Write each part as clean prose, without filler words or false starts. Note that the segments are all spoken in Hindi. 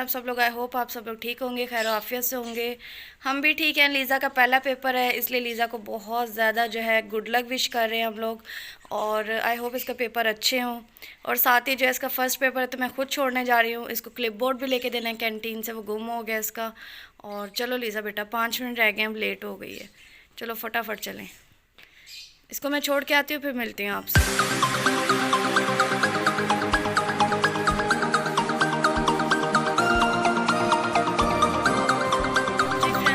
आप सब लोग? आई होप आप सब लोग ठीक होंगे, खैर आफियत से होंगे। हम भी ठीक हैं। लीज़ा का पहला पेपर है, इसलिए लीज़ा को बहुत ज़्यादा जो है गुड लक विश कर रहे हैं हम लोग। और आई होप इसका पेपर अच्छे हों। और साथ ही जो है इसका फ़र्स्ट पेपर है तो मैं खुद छोड़ने जा रही हूँ। इसको क्लिप बोर्ड भी लेके देना है कैंटीन से, वो गुम हो गया इसका। और चलो लीज़ा बेटा, 5 मिनट रह गए, हम लेट हो गई है। चलो फटाफट चलें, इसको मैं छोड़ के आती हूँ, फिर मिलती हूँ आपसे।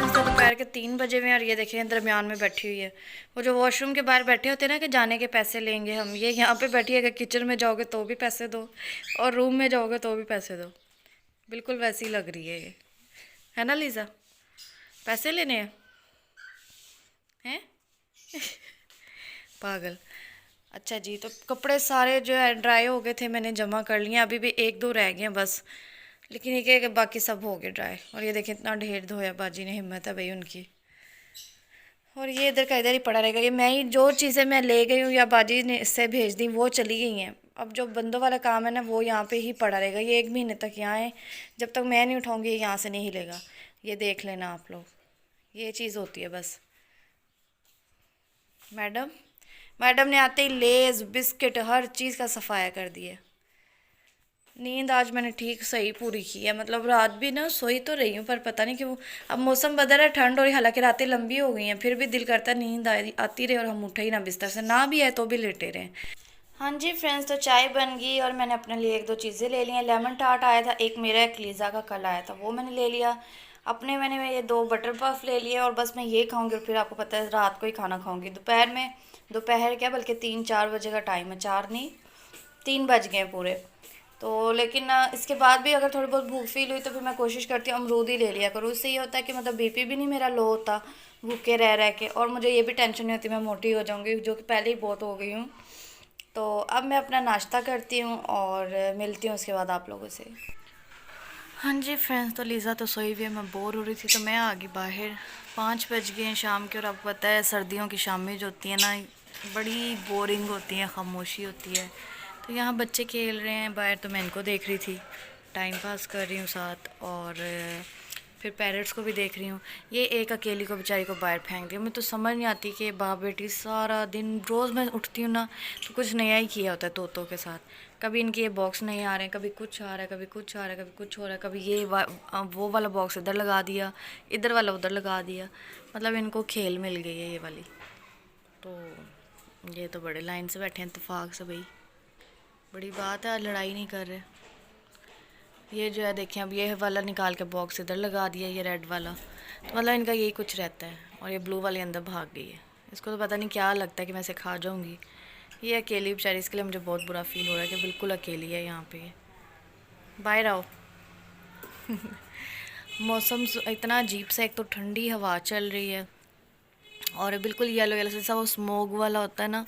दोपहर के 3 बजे में, और ये देखें दरमियान में बैठी हुई है। वो जो वॉशरूम के बाहर बैठे होते हैं ना कि जाने के पैसे लेंगे हम, ये यहाँ पे बैठी है कि किचन में जाओगे तो भी पैसे दो और रूम में जाओगे तो भी पैसे दो। बिल्कुल वैसी लग रही है ये, है ना लीज़ा? पैसे लेने हैं पागल। अच्छा जी, तो कपड़े सारे जो है ड्राई हो गए थे, मैंने जमा कर लिए। अभी भी एक दो रह गए हैं बस, लेकिन ये क्या, बाकी सब हो गए ड्राई। और ये देखें इतना ढेर धोया, बाजी ने, हिम्मत है भाई उनकी। और ये इधर का इधर ही पड़ा रहेगा। ये मैं ही जो चीज़ें मैं ले गई हूँ या बाजी ने इससे भेज दी, वो चली गई हैं। अब जो बंदों वाला काम है ना, वो यहाँ पे ही पड़ा रहेगा। ये 1 महीने तक यहाँ है, जब तक मैं नहीं उठाऊँगी ये यहाँ से नहीं हिलेगा। ये देख लेना आप लोग, ये चीज़ होती है बस। मैडम मैडम ने आते ही लेज़ बिस्किट हर चीज़ का सफाया कर दिया। नींद आज मैंने ठीक सही पूरी की है, मतलब रात भी ना सोई तो रही हूँ, पर पता नहीं क्यों अब मौसम बदल है, ठंड हो रही, हालांकि रातें लंबी हो गई हैं, फिर भी दिल करता है नींद आती रहे और हम उठे ही ना बिस्तर से, ना भी है तो भी लेटे रहें। हाँ जी फ्रेंड्स, तो चाय बन गई और मैंने अपने लिए एक दो चीज़ें ले ली हैं। लेमन टार्ट आया था एक मेरा, एक लीज़ा का कल आया था, वो मैंने ले लिया। अपने मैंने ये 2 बटर पफ ले लिए और बस मैं ये खाऊंगी और फिर आपको पता है रात को ही खाना खाऊंगी। दोपहर में, दोपहर क्या बल्कि 3-4 बजे का टाइम है, 4 नहीं 3 बज गए पूरे। तो लेकिन इसके बाद भी अगर थोड़ी बहुत भूख फील हुई तो फिर मैं कोशिश करती हूँ अमरूद ही ले लिया करूँ। उससे ये होता है कि मतलब बीपी भी नहीं मेरा लो होता भूखे रह रह के, और मुझे ये भी टेंशन नहीं होती मैं मोटी हो जाऊँगी, जो कि पहले ही बहुत हो गई हूँ। तो अब मैं अपना नाश्ता करती हूँ और मिलती हूँ उसके बाद आप लोगों से। हाँ जी फ्रेंड्स, तो लीज़ा तो सोई हुई है, मैं बोर हो रही थी तो मैं आ गई बाहर। 5 बज गए हैं शाम के, और आपको पता है सर्दियों की शामें जो होती हैं ना, बड़ी बोरिंग होती हैं, खामोशी होती है। तो यहाँ बच्चे खेल रहे हैं बाहर, तो मैं इनको देख रही थी, टाइम पास कर रही हूँ साथ। और फिर पैरट्स को भी देख रही हूँ। ये एक अकेली को बेचारी को बाहर फेंक दिया। मैं तो समझ नहीं आती कि बाप बेटी सारा दिन, रोज़ मैं उठती हूँ ना तो कुछ नया ही किया होता है तोतों के साथ। कभी इनके ये बॉक्स नहीं आ रहे हैं, कभी कुछ आ रहा है, कभी कुछ आ रहा है, कभी कुछ हो रहा है, कभी ये वो वाला बॉक्स इधर लगा दिया, इधर वाला उधर लगा दिया। मतलब इनको खेल मिल गई है ये वाली। तो ये तो बड़े लाइन से बैठे हैं इत्तेफाक से भाई, बड़ी बात है, आज लड़ाई नहीं कर रहे। ये जो है देखें, अब ये वाला निकाल के बॉक्स इधर लगा दिया, ये रेड वाला। तो मतलब इनका यही कुछ रहता है। और ये ब्लू वाले अंदर भाग गई है, इसको तो पता नहीं क्या लगता है कि मैं इसे खा जाऊंगी। ये अकेली बेचारी, इसके लिए मुझे बहुत बुरा फील हो रहा है कि बिल्कुल अकेली है यहाँ पे। बाहर आओ मौसम इतना अजीब सा, एक तो ठंडी हवा चल रही है और बिल्कुल येलो येलो जैसा वो स्मोग वाला होता है ना,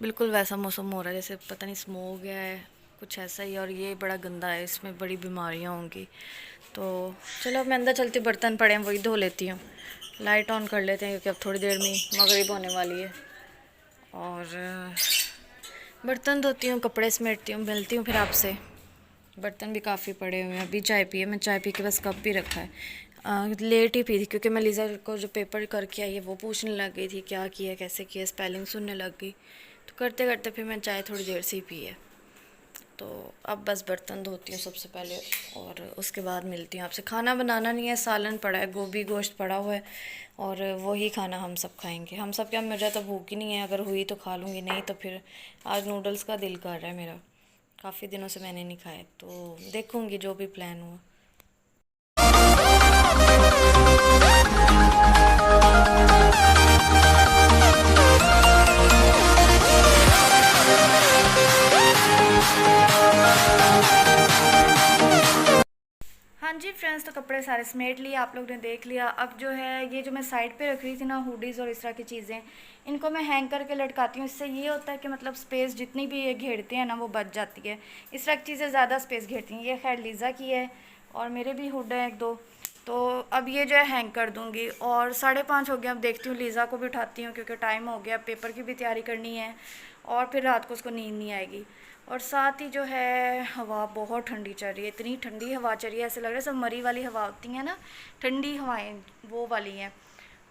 बिल्कुल वैसा मौसम हो रहा है, जैसे पता नहीं स्मोग है कुछ ऐसा ही। और ये बड़ा गंदा है, इसमें बड़ी बीमारियां होंगी। तो चलो अब मैं अंदर चलती, बर्तन पड़े हैं वही धो लेती हूँ। लाइट ऑन कर लेते हैं क्योंकि अब थोड़ी देर में मगरिब होने वाली है। और बर्तन धोती हूँ, कपड़े समेटती हूँ, मिलती हूँ फिर आपसे। बर्तन भी काफ़ी पड़े हुए हैं। अभी चाय पिए, मैं चाय पी के बस कप भी रखा है। लेट ही पी थी क्योंकि मैं लीज़ा को जो पेपर करके आई है वो पूछने लग गई थी, क्या किया कैसे किया, स्पेलिंग सुनने लग गई। तो करते करते फिर मैं चाय थोड़ी देर से ही पी है। तो अब बस बर्तन धोती हूँ सबसे पहले और उसके बाद मिलती हूँ आपसे। खाना बनाना नहीं है, सालन पड़ा है, गोभी गोश्त पड़ा हुआ है और वही खाना हम सब खाएंगे। हम सब क्या, मुझे तो भूख ही नहीं है, अगर हुई तो खा लूँगी, नहीं तो फिर आज नूडल्स का दिल कर रहा है मेरा, काफ़ी दिनों से मैंने नहीं खाए, तो देखूँगी जो भी प्लान हुआ। हाँ जी फ्रेंड्स, तो कपड़े सारे समेट लिए, आप लोग ने देख लिया। अब जो है ये जो मैं साइड पे रख रही थी ना हुडीज़ और इस तरह की चीज़ें, इनको मैं हैंग करके लटकाती हूँ। इससे ये होता है कि मतलब स्पेस जितनी भी ये घेरते हैं ना वो बच जाती है। इस तरह की चीज़ें ज़्यादा स्पेस घेरती हैं। ये खैर लीज़ा की है और मेरे भी हुड हैं एक दो। तो अब ये जो है हैंग कर दूँगी। और 5:30 हो गया, अब देखती हूँ लीज़ा को भी उठाती हूँ क्योंकि टाइम हो गया, पेपर की भी तैयारी करनी है और फिर रात को उसको नींद नहीं आएगी। और साथ ही जो है हवा बहुत ठंडी चल रही है, इतनी ठंडी हवा चल रही है, ऐसे लग रहा है सब मरी वाली हवा होती हैं ना, ठंडी हवाएं वो वाली हैं।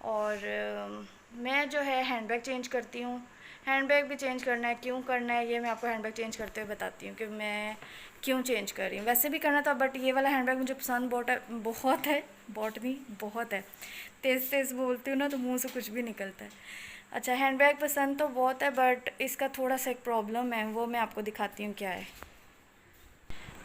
और मैं जो है हैंडबैग चेंज करती हूँ। हैंडबैग भी चेंज करना है, क्यों करना है ये मैं आपको हैंडबैग चेंज करते हुए बताती हूँ कि मैं क्यों चेंज कर रही हूँ। वैसे भी करना था बट ये वाला हैंडबैग मुझे पसंद बहुत है, बहुत नहीं बहुत है। तेज़ तेज़ बोलती हूँ ना तो मुंह से कुछ भी निकलता है। अच्छा, हैंडबैग पसंद तो बहुत है बट इसका थोड़ा सा एक प्रॉब्लम है, वो मैं आपको दिखाती हूँ क्या है।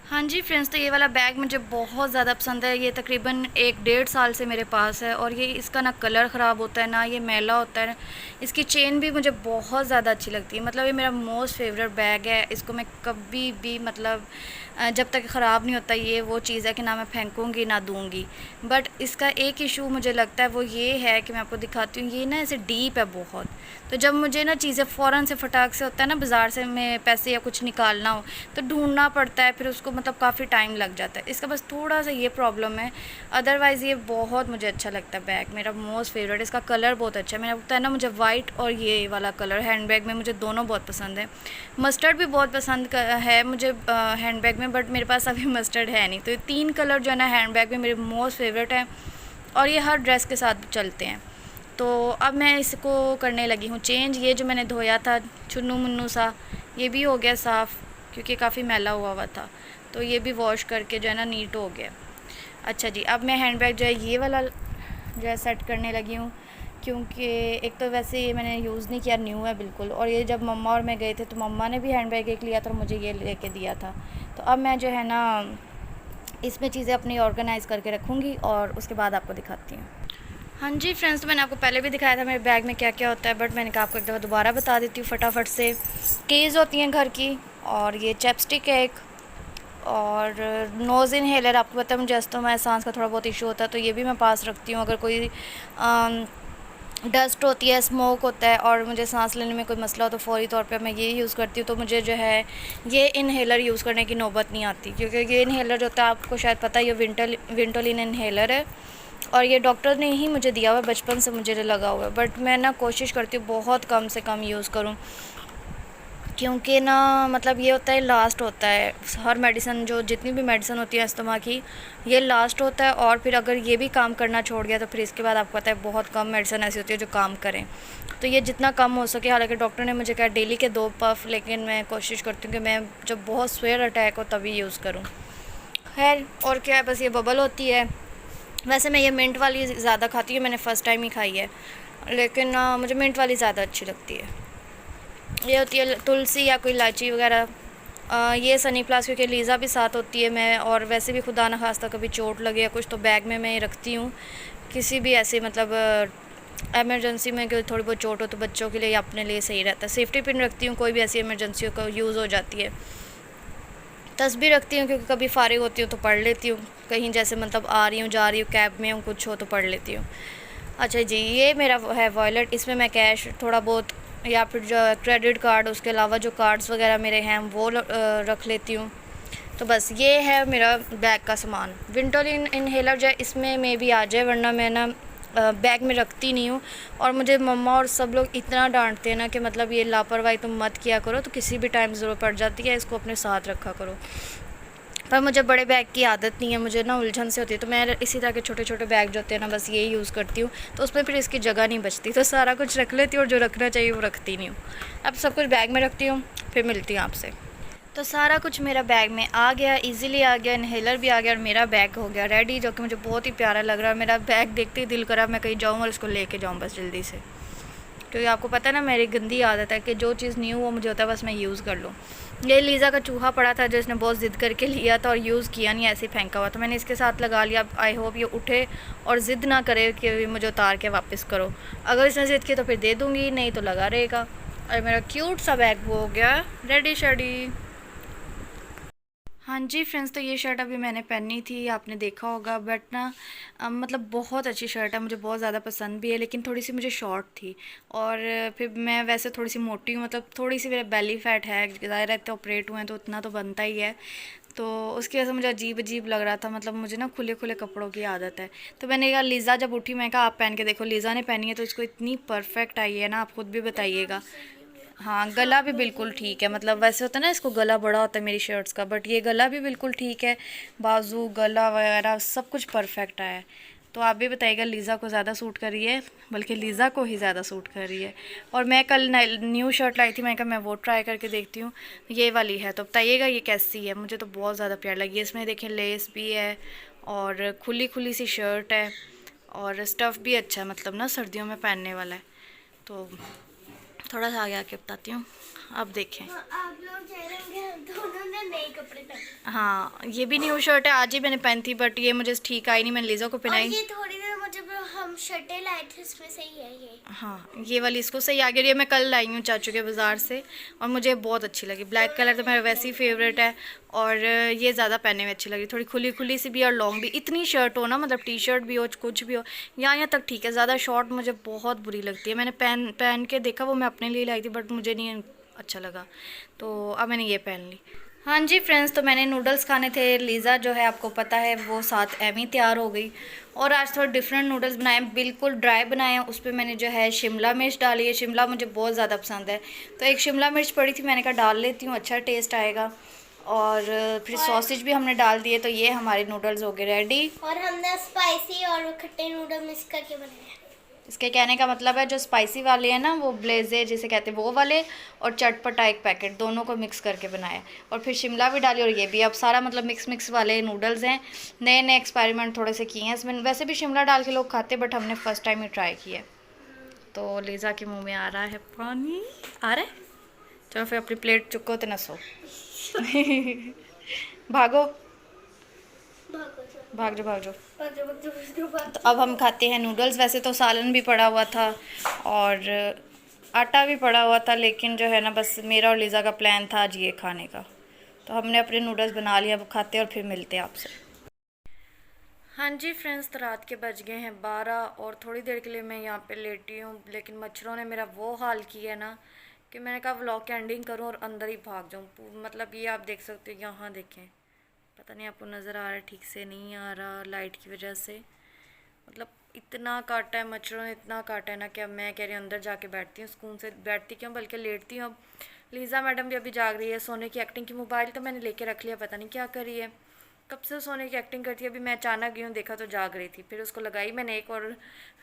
हाँ जी फ्रेंड्स, तो ये वाला बैग मुझे बहुत ज़्यादा पसंद है। ये तकरीबन 1-1.5 साल से मेरे पास है और ये इसका ना कलर ख़राब होता है ना ये मैला होता है। इसकी चेन भी मुझे बहुत ज़्यादा अच्छी लगती है, मतलब ये मेरा मोस्ट फेवरेट बैग है। इसको मैं कभी भी मतलब जब तक ख़राब नहीं होता ये वो चीज़ है कि ना मैं फेंकूँगी ना दूँगी। बट इसका एक इशू मुझे लगता है वो ये है कि मैं आपको दिखाती हूँ, ये ना ऐसे डीप है बहुत। तो जब मुझे ना चीज़ें फ़ौरन से फटाक से होता है ना बाज़ार से मैं पैसे या कुछ निकालना हो तो ढूंढना पड़ता है, फिर उसको मतलब काफ़ी टाइम लग जाता है। इसका बस थोड़ा सा ये प्रॉब्लम है, अदरवाइज़ ये बहुत मुझे अच्छा लगता है बैग, मेरा मोस्ट फेवरेट। इसका कलर बहुत अच्छा है, मैंने बताया ना मुझे वाइट और ये वाला कलर हैंडबैग में मुझे दोनों बहुत पसंद है। मस्टर्ड भी बहुत पसंद है मुझे हैंडबैग में, बट मेरे पास अभी मस्टर्ड है नहीं। तो ये 3 कलर जो है ना हैंडबैग में मेरे मोस्ट फेवरेट हैं और ये हर ड्रेस के साथ चलते हैं। तो अब मैं इसको करने लगी हूँ चेंज। ये जो मैंने धोया था चुन्नू मुन्नू सा, ये भी हो गया साफ़ क्योंकि काफ़ी मैला हुआ था, तो ये भी वॉश करके जो है ना नीट हो गया। अच्छा जी, अब मैं हैंडबैग जो है ये वाला जो है सेट करने लगी हूँ, क्योंकि एक तो वैसे ये मैंने यूज़ नहीं किया, न्यू है बिल्कुल। और ये जब मम्मा और मैं गए थे तो मम्मा ने भी हैंडबैग एक लिया था और मुझे ये लेके दिया था। तो अब मैं जो है ना इसमें चीज़ें अपनी ऑर्गेनाइज़ करके रखूँगी और उसके बाद आपको दिखाती हूँ। हाँ जी फ्रेंड्स, तो मैंने आपको पहले भी दिखाया था मेरे बैग में क्या क्या होता है, बट मैंने कहा आपको एक दफ़ा दोबारा बता देती हूँ फटाफट से। कीज़ होती हैं घर की, और ये चैपस्टिक है एक, और नोज़ इनहेलर। आपको पता है मुझे अस्थमा सांस का थोड़ा बहुत इशू होता है तो ये भी मैं पास रखती हूँ। अगर कोई डस्ट होती है, स्मोक होता है और मुझे सांस लेने में कोई मसला हो तो फ़ौरी तौर पे मैं ये यूज़ करती हूँ। तो मुझे जो है ये इनहेलर यूज़ करने की नौबत नहीं आती, क्योंकि ये इनहेलर जो होता है आपको शायद पता है ये विंटोलिन इनहेलर है और ये डॉक्टर ने ही मुझे दिया हुआ है, बचपन से मुझे लगा हुआ है। बट मैं ना कोशिश करती हूँ बहुत कम से कम यूज़ करूँ, क्योंकि ना मतलब ये होता है लास्ट होता है हर मेडिसिन, जो जितनी भी मेडिसिन होती है अस्थमा की ये लास्ट होता है। और फिर अगर ये भी काम करना छोड़ गया तो फिर इसके बाद आपको पता है बहुत कम मेडिसिन ऐसी होती है जो काम करें। तो ये जितना कम हो सके, हालांकि डॉक्टर ने मुझे कहा डेली के 2 पफ, लेकिन मैं कोशिश करती हूँ कि मैं जब बहुत स्वेयर अटैक हो तभी यूज़ करूँ। खैर और क्या है, बस ये बबल होती है। वैसे मैं ये मिंट वाली ज़्यादा खाती हूँ, मैंने फ़र्स्ट टाइम ही खाई है, लेकिन मुझे मिंट वाली ज़्यादा अच्छी लगती है। ये होती है तुलसी या कोई इलायची वगैरह। ये सनी प्लस क्योंकि लीज़ा भी साथ होती है, मैं और वैसे भी खुदा न खास्ता कभी चोट लगे या कुछ तो बैग में मैं रखती हूँ। किसी भी ऐसे मतलब एमरजेंसी में कोई थोड़ी बहुत चोट हो तो बच्चों के लिए या अपने लिए सही रहता है। सेफ्टी पिन रखती हूँ, कोई भी ऐसी इमरजेंसी को यूज़ हो जाती है। तस्बीह रखती हूँ क्योंकि कभी फारिग होती हूँ तो पढ़ लेती हूँ, कहीं जैसे मतलब आ रही हूँ जा रही हूँ कैब में हूँ कुछ हो तो पढ़ लेती हूँ। अच्छा जी, ये मेरा है वॉलेट, इसमें मैं कैश थोड़ा बहुत या फिर जो क्रेडिट कार्ड, उसके अलावा जो कार्ड्स वगैरह मेरे हैं वो रख लेती हूँ। तो बस ये है मेरा बैग का सामान। विंटोलिन इनहेलर जो है इसमें मे भी आ जाए, वरना मैं ना बैग में रखती नहीं हूँ। और मुझे मम्मा और सब लोग इतना डांटते हैं ना कि मतलब ये लापरवाही तुम मत किया करो, तो किसी भी टाइम ज़रूरत पड़ जाती है इसको अपने साथ रखा करो। पर मुझे बड़े बैग की आदत नहीं है, मुझे ना उलझन से होती है, तो मैं इसी तरह के छोटे छोटे बैग जो होते हैं ना बस यही यूज़ करती हूँ। तो उसमें फिर इसकी जगह नहीं बचती, तो सारा कुछ रख लेती हूँ और जो रखना चाहिए वो रखती नहीं हूँ। अब सब कुछ बैग में रखती हूँ, फिर मिलती हूँ आपसे। तो सारा कुछ मेरा बैग में आ गया, इजीली आ गया, इनहेलर भी आ गया और मेरा बैग हो गया रेडी, जो कि मुझे बहुत ही प्यारा लग रहा है। मेरा बैग देखते ही दिल करा मैं कहीं जाऊँ और इसको लेके जाऊँ बस जल्दी से, क्योंकि आपको पता है ना मेरी गंदी आदत है कि जो चीज़ न्यू वो मुझे होता है बस मैं यूज़ कर लूँ। ये लीज़ा का चूहा पड़ा था जो इसने बहुत ज़िद करके लिया था और यूज़ किया नहीं, ऐसे ही फेंका हुआ, तो मैंने इसके साथ लगा लिया। आई होप ये उठे और ज़िद ना करे कि मुझे उतार के वापस करो। अगर इसने ज़िद की तो फिर दे दूँगी, नहीं तो लगा रहेगा। और मेरा क्यूट सा बैग हो गया रेडी शेडी। हाँ जी फ्रेंड्स, तो ये शर्ट अभी मैंने पहनी थी, आपने देखा होगा, बट ना मतलब बहुत अच्छी शर्ट है, मुझे बहुत ज़्यादा पसंद भी है, लेकिन थोड़ी सी मुझे शॉर्ट थी। और फिर मैं वैसे थोड़ी सी मोटी हूँ, मतलब थोड़ी सी मेरा बेली फैट है, ज़ाहिर रहते ऑपरेट हुए हैं तो उतना तो बनता ही है। तो उसकी वजह से मुझे अजीब अजीब लग रहा था, मतलब मुझे ना खुले खुले कपड़ों की आदत है। तो मैंने कहा लीज़ा जब उठी मैं कहा आप पहन के देखो, लीज़ा ने पहनी है तो इसको इतनी परफेक्ट आई है ना, आप खुद भी बताइएगा। हाँ, गला भी बिल्कुल ठीक है, मतलब वैसे होता है ना इसको गला बड़ा होता है मेरी शर्ट्स का, बट ये गला भी बिल्कुल ठीक है। बाजू गला वगैरह सब कुछ परफेक्ट आया है। तो आप भी बताइएगा लीज़ा को ज़्यादा सूट कर रही है, बल्कि लीज़ा को ही ज़्यादा सूट कर रही है। और मैं कल न्यू शर्ट लाई थी, मैं कहा मैं वो ट्राई करके देखती हूँ, ये वाली है, तो बताइएगा ये कैसी है। मुझे तो बहुत ज़्यादा प्यार लगी है। इसमें देखें लेस भी है और खुली खुली सी शर्ट है और स्टफ़ भी अच्छा है, मतलब ना सर्दियों में पहनने वाला है। तो थोड़ा सा आगे आके बताती हूँ, आप देखें। हाँ, आप लोग कह रहे होंगे हम दोनों ने नए कपड़े पहने। हाँ, ये भी न्यू शर्ट है, आज ही मैंने पहनी थी, बट ये मुझे ठीक आई नहीं, मैंने लीज़ा को और पहनाई। ये थोड़ी देर मुझे हम शर्टें लाए थे उसमें से ही है ये। हाँ, ये वाली इसको सही आ गई। ये मैं कल लाई हूँ चाचू के बाज़ार से और मुझे बहुत अच्छी लगी। ब्लैक कलर तो मेरा वैसे ही फेवरेट है और ये ज़्यादा पहनने में अच्छी लगी, थोड़ी खुली खुली सी भी और लॉन्ग भी। इतनी शर्ट हो ना, मतलब टी शर्ट भी हो कुछ भी हो, यहाँ तक ठीक है, ज़्यादा शॉर्ट मुझे बहुत बुरी लगती है। मैंने पहन पहन के देखा, वो मैं अपने लिए लाई थी बट मुझे नहीं अच्छा लगा, तो अब मैंने ये पहन ली। हाँ जी फ्रेंड्स, तो मैंने नूडल्स खाने थे। लीज़ा जो है आपको पता है वो साथ एमी तैयार हो गई और आज थोड़ा डिफरेंट नूडल्स बनाए, बिल्कुल ड्राई बनाए हैं। उस पर मैंने जो है शिमला मिर्च डाली है। शिमला मुझे बहुत ज़्यादा पसंद है, तो एक शिमला मिर्च पड़ी थी, मैंने कहा डाल लेती हूँ, अच्छा टेस्ट आएगा। और फिर सॉसेज भी हमने डाल दिए, तो ये हमारे नूडल्स हो गए रेडी। और हमने स्पाइसी और खट्टे नूडल मिक्स करके बनाए। इसके कहने का मतलब है जो स्पाइसी वाले हैं ना, वो ब्लेजे जिसे कहते हैं वो वाले, और चटपटा एक पैकेट, दोनों को मिक्स करके बनाया। और फिर शिमला भी डाली और ये भी। अब सारा मतलब मिक्स मिक्स वाले नूडल्स हैं। नए नए एक्सपेरिमेंट थोड़े से किए हैं इसमें। वैसे भी शिमला डाल के लोग खाते, बट हमने फ़र्स्ट टाइम ही ट्राई किया। तो लीज़ा के मुंह में आ रहा है पानी, आ रहा है। चलो फिर अपनी प्लेट चुको तो ना सो। भागो, भाग जाओ भाग जाओ। तो अब हम खाते हैं नूडल्स। वैसे तो सालन भी पड़ा हुआ था और आटा भी पड़ा हुआ था, लेकिन जो है ना बस मेरा और लीज़ा का प्लान था आज ये खाने का, तो हमने अपने नूडल्स बना लिया। अब खाते हैं और फिर मिलते हैं आपसे। हाँ जी फ्रेंड्स, तो रात के बज गए हैं 12 और थोड़ी देर के लिए मैं यहाँ पे लेटी हूँ, लेकिन मच्छरों ने मेरा वो हाल किया है ना कि मैंने कहा व्लॉग की एंडिंग करूँ और अंदर ही भाग जाऊँ। मतलब ये आप देख सकते हो, यहाँ देखें, पता नहीं आपको नज़र आ रहा है, ठीक से नहीं आ रहा लाइट की वजह से। मतलब इतना काटा है मच्छरों ने, इतना काटा है ना कि अब मैं कह रही हूँ अंदर जाके बैठती हूँ, सुकून से बैठती क्यों बल्कि लेटती हूँ। अब लीज़ा मैडम भी अभी जाग रही है, सोने की एक्टिंग की। मोबाइल तो मैंने लेके रख लिया, पता नहीं क्या करी है, कब से सोने की एक्टिंग करती है। अभी मैं अचानक गई हूँ, देखा तो जाग रही थी, फिर उसको लगाई मैंने एक, और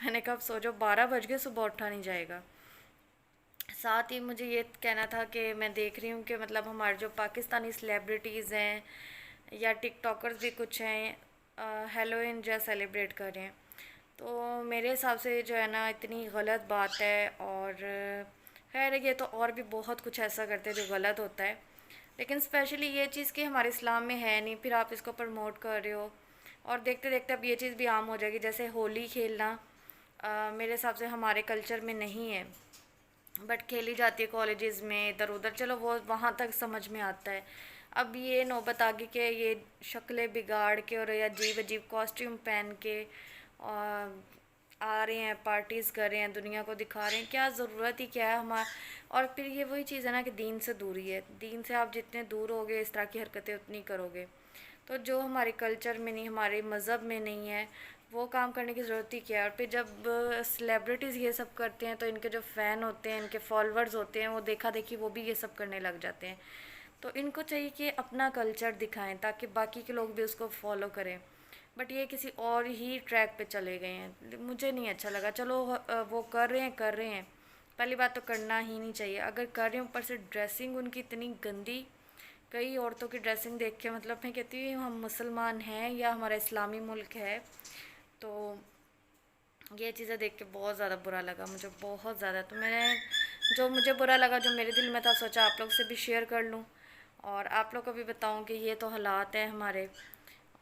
मैंने कहा अब सो जाओ, 12 बज गए, सुबह उठा नहीं जाएगा। साथ ही मुझे ये कहना था कि मैं देख रही हूँ कि मतलब हमारे जो पाकिस्तानी सेलिब्रिटीज़ हैं या टिकटॉकर्स भी कुछ हैं, हेलोइन जो सेलिब्रेट कर रहे हैं, तो मेरे हिसाब से जो है ना इतनी गलत बात है। और खैर ये तो और भी बहुत कुछ ऐसा करते हैं जो गलत होता है, लेकिन स्पेशली ये चीज़ कि हमारे इस्लाम में है नहीं, फिर आप इसको प्रमोट कर रहे हो और देखते देखते अब ये चीज़ भी आम हो जाएगी। जैसे होली खेलना मेरे हिसाब से हमारे कल्चर में नहीं है, बट खेली जाती है कॉलेजेस में इधर उधर, चलो वो वहाँ तक समझ में आता है। अब ये नौबत आ गई कि ये शक्लें बिगाड़ के और या अजीब अजीब कॉस्ट्यूम पहन के आ रहे हैं, पार्टीज़ कर रहे हैं, दुनिया को दिखा रहे हैं, क्या ज़रूरत ही क्या है हमारा। और फिर ये वही चीज़ है ना कि दीन से दूरी है, दीन से आप जितने दूर होगे इस तरह की हरकतें उतनी करोगे। तो जो हमारे कल्चर में नहीं, हमारे मज़हब में नहीं है, वो काम करने की ज़रूरत ही क्या है। और फिर जब सेलिब्रिटीज़ ये सब करते हैं तो इनके जो फ़ैन होते हैं, इनके फॉलोअर्स होते हैं, वो देखा देखी वो भी ये सब करने लग जाते हैं। तो इनको चाहिए कि अपना कल्चर दिखाएं ताकि बाकी के लोग भी उसको फॉलो करें, बट ये किसी और ही ट्रैक पे चले गए हैं। मुझे नहीं अच्छा लगा। चलो वो कर रहे हैं कर रहे हैं, पहली बात तो करना ही नहीं चाहिए। अगर कर रहे हैं, ऊपर से ड्रेसिंग उनकी इतनी गंदी, कई औरतों की ड्रेसिंग देख के मतलब मैं कहती हूँ हम मुसलमान हैं या हमारा इस्लामी मुल्क है। तो ये चीज़ें देख के बहुत ज़्यादा बुरा लगा मुझे, बहुत ज़्यादा। तो मैंने जो मुझे बुरा लगा, जो मेरे दिल में था, सोचा आप लोग से भी शेयर कर लूँ और आप लोग को भी बताऊँ कि ये तो हालात हैं हमारे।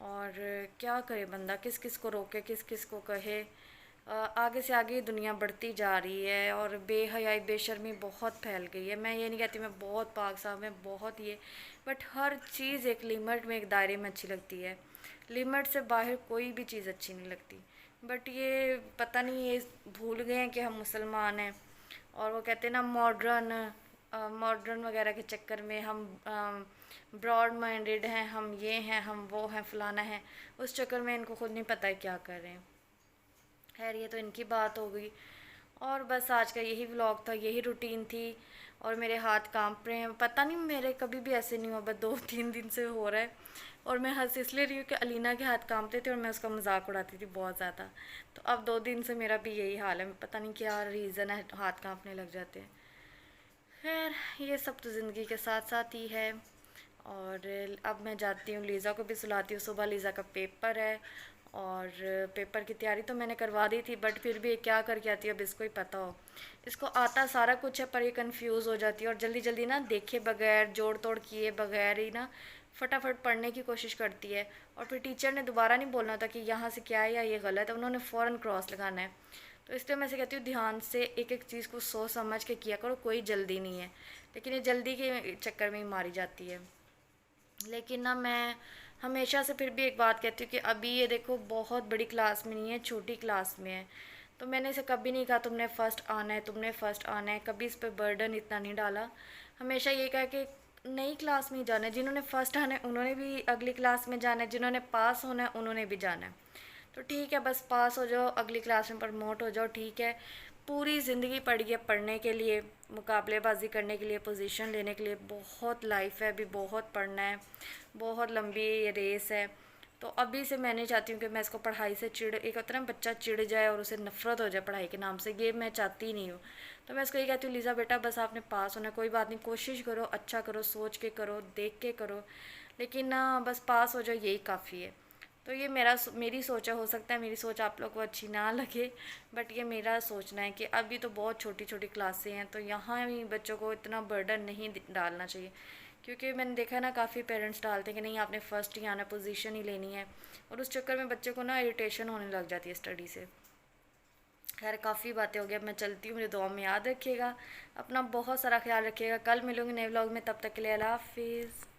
और क्या करे बंदा, किस किस को रोके, किस किस को कहे। आगे से आगे दुनिया बढ़ती जा रही है और बेहयाई बेशर्मी बहुत फैल गई है। मैं ये नहीं कहती मैं बहुत पाक साफ, मैं बहुत ये, बट हर चीज़ एक लिमिट में, एक दायरे में अच्छी लगती है। लिमिट से बाहर कोई भी चीज़ अच्छी नहीं लगती। बट ये पता नहीं ये भूल गए हैं कि हम मुसलमान हैं, और वो कहते हैं ना मॉडर्न मॉडर्न वगैरह के चक्कर में हम ब्रॉड माइंडेड हैं, हम ये हैं, हम वो हैं, फलाना है, उस चक्कर में इनको खुद नहीं पता है क्या कर रहे हैं। खैर ये तो इनकी बात हो गई। और बस आज का यही व्लॉग था, यही रूटीन थी। और मेरे हाथ कांप रहे हैं। पता नहीं मेरे कभी भी ऐसे नहीं हुआ, बस 2-3 दिन से हो रहा है। और मैं हंस इसलिए रही हूँ कि अलीना के हाथ कांपते थे और मैं उसका मजाक उड़ाती थी बहुत ज़्यादा। तो अब 2 दिन से मेरा भी यही हाल है, पता नहीं क्या रीज़न है, हाथ कांपने लग जाते हैं। खैर ये सब तो ज़िंदगी के साथ साथ ही है। और अब मैं जाती हूँ, लीज़ा को भी सुलाती हूँ। सुबह लीज़ा का पेपर है और पेपर की तैयारी तो मैंने करवा दी थी, बट फिर भी ये क्या करके आती है अब इसको ही पता हो। इसको आता सारा कुछ है पर ये कंफ्यूज हो जाती है और जल्दी जल्दी ना देखे बगैर, जोड़ तोड़ किए बगैर ही ना फटाफट पढ़ने की कोशिश करती है। और फिर टीचर ने दोबारा नहीं बोलना था कि यहाँ से क्या है या ये गलत है, उन्होंने फ़ौरन क्रॉस लगाना है। तो इसलिए मैं से कहती हूँ ध्यान से एक एक चीज़ को सोच समझ के किया करो, कोई जल्दी नहीं है। लेकिन ये जल्दी के चक्कर में ही मारी जाती है। लेकिन ना मैं हमेशा से फिर भी एक बात कहती हूँ कि अभी ये देखो बहुत बड़ी क्लास में नहीं है, छोटी क्लास में है। तो मैंने इसे कभी नहीं कहा तुमने फ़र्स्ट आना है, तुमने फ़र्स्ट आना है, कभी इस पर बर्डन इतना नहीं डाला। हमेशा ये कहा कि नई क्लास में ही जाना है, जिन्होंने फ़र्स्ट आना है उन्होंने भी अगली क्लास में जाना है, जिन्होंने पास होना है उन्होंने भी जाना है। तो ठीक है, बस पास हो जाओ, अगली क्लास में प्रमोट हो जाओ, ठीक है। पूरी ज़िंदगी पड़ी है पढ़ने के लिए, मुकाबलेबाजी करने के लिए, पोजीशन लेने के लिए। बहुत लाइफ है, अभी बहुत पढ़ना है, बहुत लंबी ये रेस है। तो अभी से मैं नहीं चाहती हूँ कि मैं इसको पढ़ाई से एक होता है ना बच्चा चिढ़ जाए और उसे नफरत हो जाए पढ़ाई के नाम से, ये मैं चाहती ही नहीं हूँ। तो मैं इसको ये कहती हूँ लीज़ा बेटा बस आपने पास होना है, कोई बात नहीं, कोशिश करो, अच्छा करो, सोच के करो, देख के करो, लेकिन ना बस पास हो जाओ, यही काफ़ी है। तो ये मेरी सोच है, हो सकता है मेरी सोच आप लोग को अच्छी ना लगे, बट ये मेरा सोचना है कि अभी तो बहुत छोटी छोटी क्लासें हैं, तो यहाँ भी बच्चों को इतना बर्डन नहीं डालना चाहिए। क्योंकि मैंने देखा है ना काफ़ी पेरेंट्स डालते हैं कि नहीं आपने फ़र्स्ट ही आना, पोजीशन ही लेनी है, और उस चक्कर में बच्चे को ना इरिटेशन होने लग जाती है स्टडी से। खैर काफ़ी बातें हो गई, अब मैं चलती हूँ, मुझे दुआ में याद रखिएगा, अपना बहुत सारा ख्याल रखिएगा। कल मिलूँगी नए व्लॉग में, तब तक के लिए अल्लाह हाफिज़।